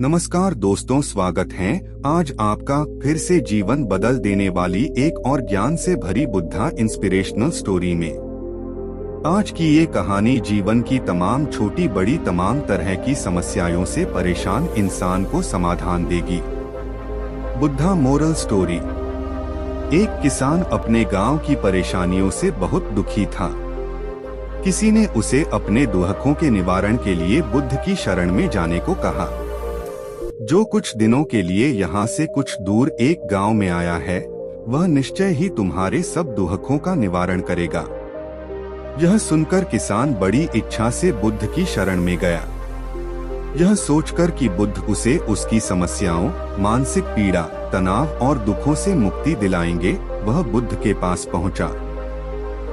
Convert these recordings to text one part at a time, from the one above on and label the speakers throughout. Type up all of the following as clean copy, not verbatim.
Speaker 1: नमस्कार दोस्तों, स्वागत है आज आपका फिर से जीवन बदल देने वाली एक और ज्ञान से भरी बुद्धा इंस्पिरेशनल स्टोरी में। आज की ये कहानी जीवन की तमाम छोटी बड़ी तमाम तरह की समस्याओं से परेशान इंसान को समाधान देगी। Buddha moral story. एक किसान अपने गांव की परेशानियों से बहुत दुखी था। किसी ने उसे अपने दुखों के निवारण के लिए बुद्ध की शरण में जाने को कहा। जो कुछ दिनों के लिए यहाँ से कुछ दूर एक गांव में आया है, वह निश्चय ही तुम्हारे सब दुखों का निवारण करेगा। यह सुनकर किसान बड़ी इच्छा से बुद्ध की शरण में गया। यह सोचकर कि बुद्ध उसे उसकी समस्याओं, मानसिक पीड़ा, तनाव और दुखों से मुक्ति दिलाएंगे, वह बुद्ध के पास पहुंचा।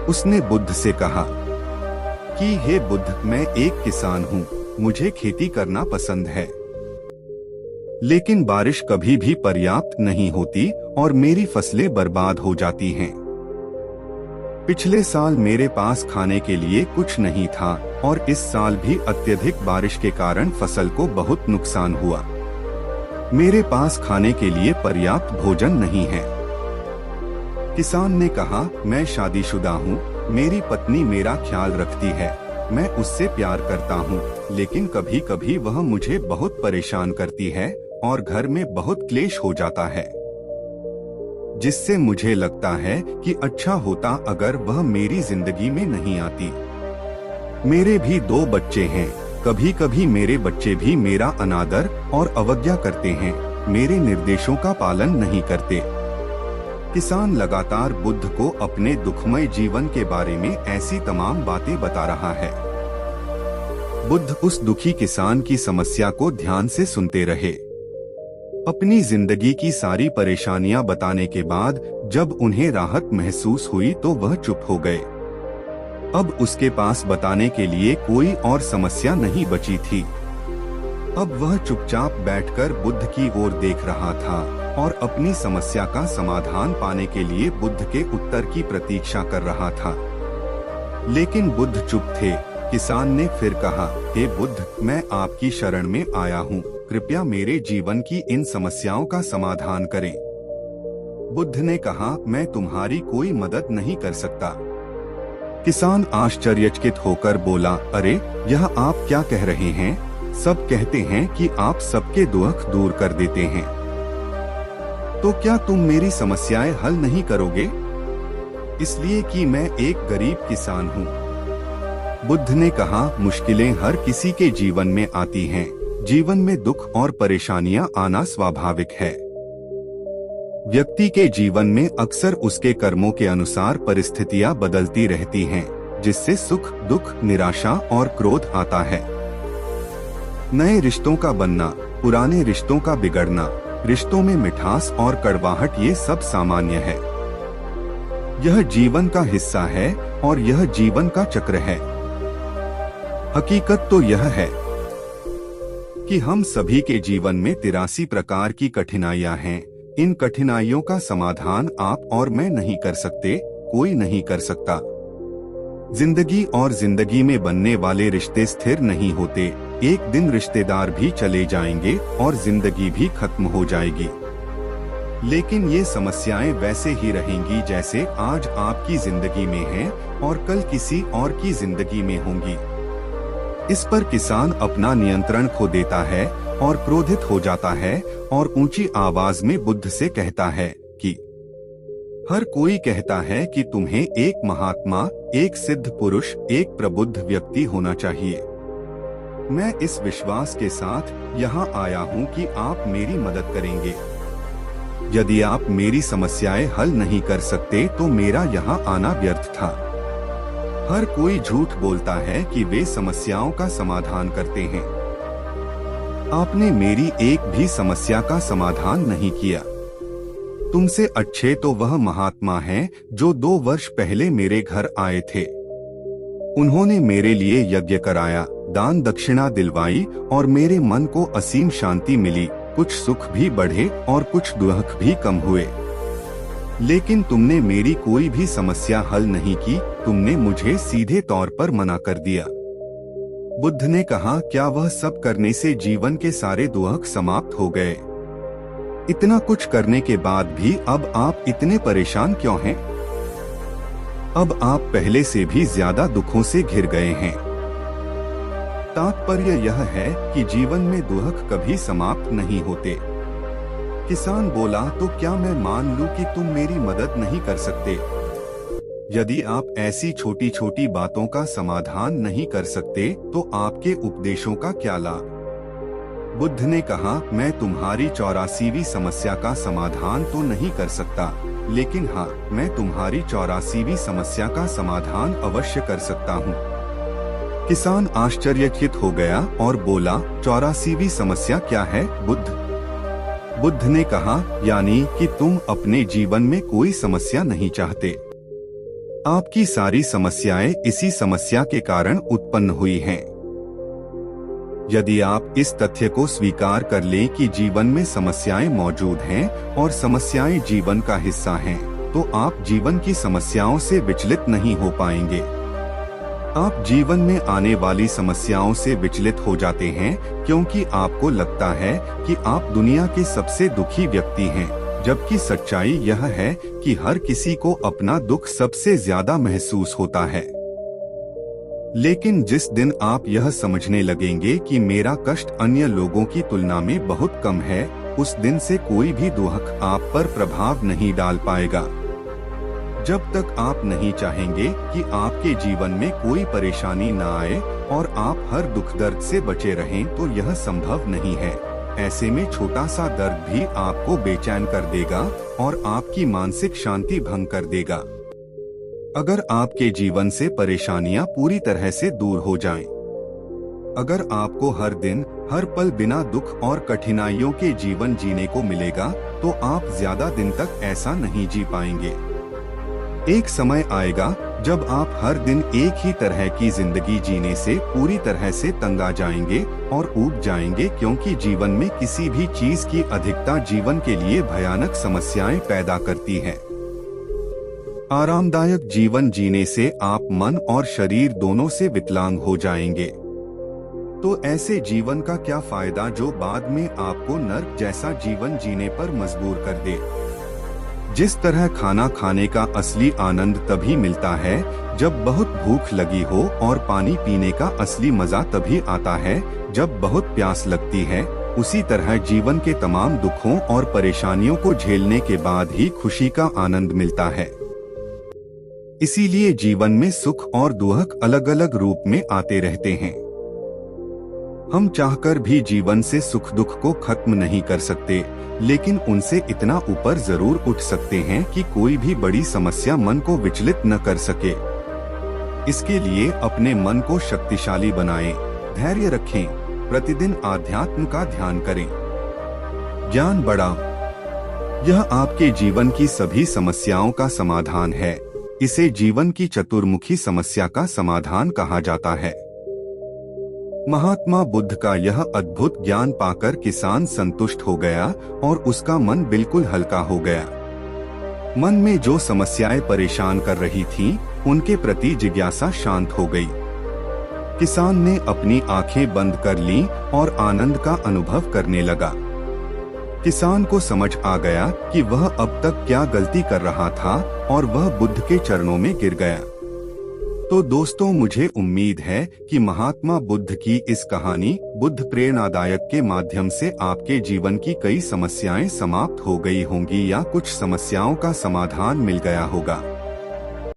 Speaker 1: उसने बुद्ध से कहा कि हे बुद्ध, मैं एक किसान हूँ, मुझे खेती करना पसंद है, लेकिन बारिश कभी भी पर्याप्त नहीं होती और मेरी फसलें बर्बाद हो जाती हैं। पिछले साल मेरे पास खाने के लिए कुछ नहीं था और इस साल भी अत्यधिक बारिश के कारण फसल को बहुत नुकसान हुआ। मेरे पास खाने के लिए पर्याप्त भोजन नहीं है। किसान ने कहा, मैं शादीशुदा हूँ, मेरी पत्नी मेरा ख्याल रखती है, मैं उससे प्यार करता हूँ, लेकिन कभी कभी वह मुझे बहुत परेशान करती है और घर में बहुत क्लेश हो जाता है, जिससे मुझे लगता है कि अच्छा होता अगर वह मेरी जिंदगी में नहीं आती। मेरे भी 2 बच्चे हैं, कभी कभी मेरे बच्चे भी मेरा अनादर और अवज्ञा करते हैं, मेरे निर्देशों का पालन नहीं करते। किसान लगातार बुद्ध को अपने दुखमय जीवन के बारे में ऐसी तमाम बातें बता रहा है। बुद्ध उस दुखी किसान की समस्या को ध्यान से सुनते रहे। अपनी जिंदगी की सारी परेशानियां बताने के बाद जब उन्हें राहत महसूस हुई तो वह चुप हो गए। अब उसके पास बताने के लिए कोई और समस्या नहीं बची थी। अब वह चुपचाप बैठकर बुद्ध की ओर देख रहा था और अपनी समस्या का समाधान पाने के लिए बुद्ध के उत्तर की प्रतीक्षा कर रहा था। लेकिन बुद्ध चुप थे। किसान ने फिर कहा, हे बुद्ध, मैं आपकी शरण में आया हूँ, कृपया मेरे जीवन की इन समस्याओं का समाधान करें। बुद्ध ने कहा, मैं तुम्हारी कोई मदद नहीं कर सकता। किसान आश्चर्यचकित होकर बोला, अरे, यह आप क्या कह रहे हैं? सब कहते हैं कि आप सबके दुख दूर कर देते हैं, तो क्या तुम मेरी समस्याएं हल नहीं करोगे? इसलिए कि मैं एक गरीब किसान हूँ। बुद्ध ने कहा, मुश्किलें हर किसी के जीवन में आती हैं। जीवन में दुख और परेशानियां आना स्वाभाविक है। व्यक्ति के जीवन में अक्सर उसके कर्मों के अनुसार परिस्थितियां बदलती रहती हैं, जिससे सुख, दुख, निराशा और क्रोध आता है। नए रिश्तों का बनना, पुराने रिश्तों का बिगड़ना, रिश्तों में मिठास और कड़वाहट, ये सब सामान्य है। यह जीवन का हिस्सा है और यह जीवन का चक्र है। हकीकत तो यह है कि हम सभी के जीवन में 83 प्रकार की कठिनाइयां हैं। इन कठिनाइयों का समाधान आप और मैं नहीं कर सकते, कोई नहीं कर सकता। जिंदगी और जिंदगी में बनने वाले रिश्ते स्थिर नहीं होते। एक दिन रिश्तेदार भी चले जाएंगे और जिंदगी भी खत्म हो जाएगी। लेकिन ये समस्याएं वैसे ही रहेंगी जैसे आज आपकी जिंदगी में हैं और कल किसी और की जिंदगी में होंगी। इस पर किसान अपना नियंत्रण खो देता है और क्रोधित हो जाता है और ऊंची आवाज में बुद्ध से कहता है कि हर कोई कहता है कि तुम्हें एक महात्मा, एक सिद्ध पुरुष, एक प्रबुद्ध व्यक्ति होना चाहिए। मैं इस विश्वास के साथ यहाँ आया हूँ कि आप मेरी मदद करेंगे। यदि आप मेरी समस्याएं हल नहीं कर सकते तो मेरा यहाँ आना व्यर्थ था। हर कोई झूठ बोलता है कि वे समस्याओं का समाधान करते हैं। आपने मेरी एक भी समस्या का समाधान नहीं किया। तुमसे अच्छे तो वह महात्मा हैं जो 2 वर्ष पहले मेरे घर आए थे। उन्होंने मेरे लिए यज्ञ कराया, दान दक्षिणा दिलवाई और मेरे मन को असीम शांति मिली। कुछ सुख भी बढ़े और कुछ दुख भी कम हुए। लेकिन तुमने मेरी कोई भी समस्या हल नहीं की। तुमने मुझे सीधे तौर पर मना कर दिया। बुद्ध ने कहा, क्या वह सब करने से जीवन के सारे दुख समाप्त हो गए? इतना कुछ करने के बाद भी अब आप इतने परेशान क्यों हैं? अब आप पहले से भी ज्यादा दुखों से घिर गए हैं। तात्पर्य यह है कि जीवन में दुख कभी समाप्त नहीं होते। किसान बोला, तो क्या मैं मान लूं कि तुम मेरी मदद नहीं कर सकते? यदि आप ऐसी छोटी छोटी बातों का समाधान नहीं कर सकते तो आपके उपदेशों का क्या लाभ? बुद्ध ने कहा, मैं तुम्हारी 84वीं समस्या का समाधान तो नहीं कर सकता, लेकिन हाँ, मैं तुम्हारी 84वीं समस्या का समाधान अवश्य कर सकता हूँ। किसान आश्चर्यचकित हो गया और बोला, 84वीं समस्या क्या है बुद्ध? बुद्ध ने कहा, यानी कि तुम अपने जीवन में कोई समस्या नहीं चाहते। आपकी सारी समस्याएं इसी समस्या के कारण उत्पन्न हुई हैं। यदि आप इस तथ्य को स्वीकार कर लें कि जीवन में समस्याएं मौजूद हैं और समस्याएं जीवन का हिस्सा हैं, तो आप जीवन की समस्याओं से विचलित नहीं हो पाएंगे। आप जीवन में आने वाली समस्याओं से विचलित हो जाते हैं क्योंकि आपको लगता है कि आप दुनिया के सबसे दुखी व्यक्ति हैं, जबकि सच्चाई यह है कि हर किसी को अपना दुख सबसे ज्यादा महसूस होता है। लेकिन जिस दिन आप यह समझने लगेंगे कि मेरा कष्ट अन्य लोगों की तुलना में बहुत कम है, उस दिन से कोई भी दुख आप पर प्रभाव नहीं डाल पाएगा। जब तक आप नहीं चाहेंगे कि आपके जीवन में कोई परेशानी न आए और आप हर दुख दर्द से बचे रहें, तो यह संभव नहीं है। ऐसे में छोटा सा दर्द भी आपको बेचैन कर देगा और आपकी मानसिक शांति भंग कर देगा। अगर आपके जीवन से परेशानियां पूरी तरह से दूर हो जाएं, अगर आपको हर दिन हर पल बिना दुख और कठिनाइयों के जीवन जीने को मिलेगा, तो आप ज्यादा दिन तक ऐसा नहीं जी पाएंगे। एक समय आएगा जब आप हर दिन एक ही तरह की जिंदगी जीने से पूरी तरह से तंग आ जाएंगे और ऊब जाएंगे, क्योंकि जीवन में किसी भी चीज की अधिकता जीवन के लिए भयानक समस्याएं पैदा करती है। आरामदायक जीवन जीने से आप मन और शरीर दोनों से विकलांग हो जाएंगे। तो ऐसे जीवन का क्या फायदा जो बाद में आपको नर्क जैसा जीवन जीने पर मजबूर कर दे? जिस तरह खाना खाने का असली आनंद तभी मिलता है जब बहुत भूख लगी हो, और पानी पीने का असली मजा तभी आता है जब बहुत प्यास लगती है, उसी तरह जीवन के तमाम दुखों और परेशानियों को झेलने के बाद ही खुशी का आनंद मिलता है। इसीलिए जीवन में सुख और दुख अलग अलग रूप में आते रहते हैं। हम चाहकर भी जीवन से सुख दुख को खत्म नहीं कर सकते, लेकिन उनसे इतना ऊपर जरूर उठ सकते हैं कि कोई भी बड़ी समस्या मन को विचलित न कर सके। इसके लिए अपने मन को शक्तिशाली बनाएं, धैर्य रखें, प्रतिदिन आध्यात्म का ध्यान करें, ज्ञान बढ़ाओ। यह आपके जीवन की सभी समस्याओं का समाधान है। इसे जीवन की चतुर्मुखी समस्या का समाधान कहा जाता है। महात्मा बुद्ध का यह अद्भुत ज्ञान पाकर किसान संतुष्ट हो गया और उसका मन बिल्कुल हल्का हो गया। मन में जो समस्याएं परेशान कर रही थीं, उनके प्रति जिज्ञासा शांत हो गई। किसान ने अपनी आंखें बंद कर लीं और आनंद का अनुभव करने लगा। किसान को समझ आ गया कि वह अब तक क्या गलती कर रहा था और वह बुद्ध के चरणों में गिर गया। तो दोस्तों, मुझे उम्मीद है कि महात्मा बुद्ध की इस कहानी बुद्ध प्रेरणादायक के माध्यम से आपके जीवन की कई समस्याएं समाप्त हो गई होंगी या कुछ समस्याओं का समाधान मिल गया होगा।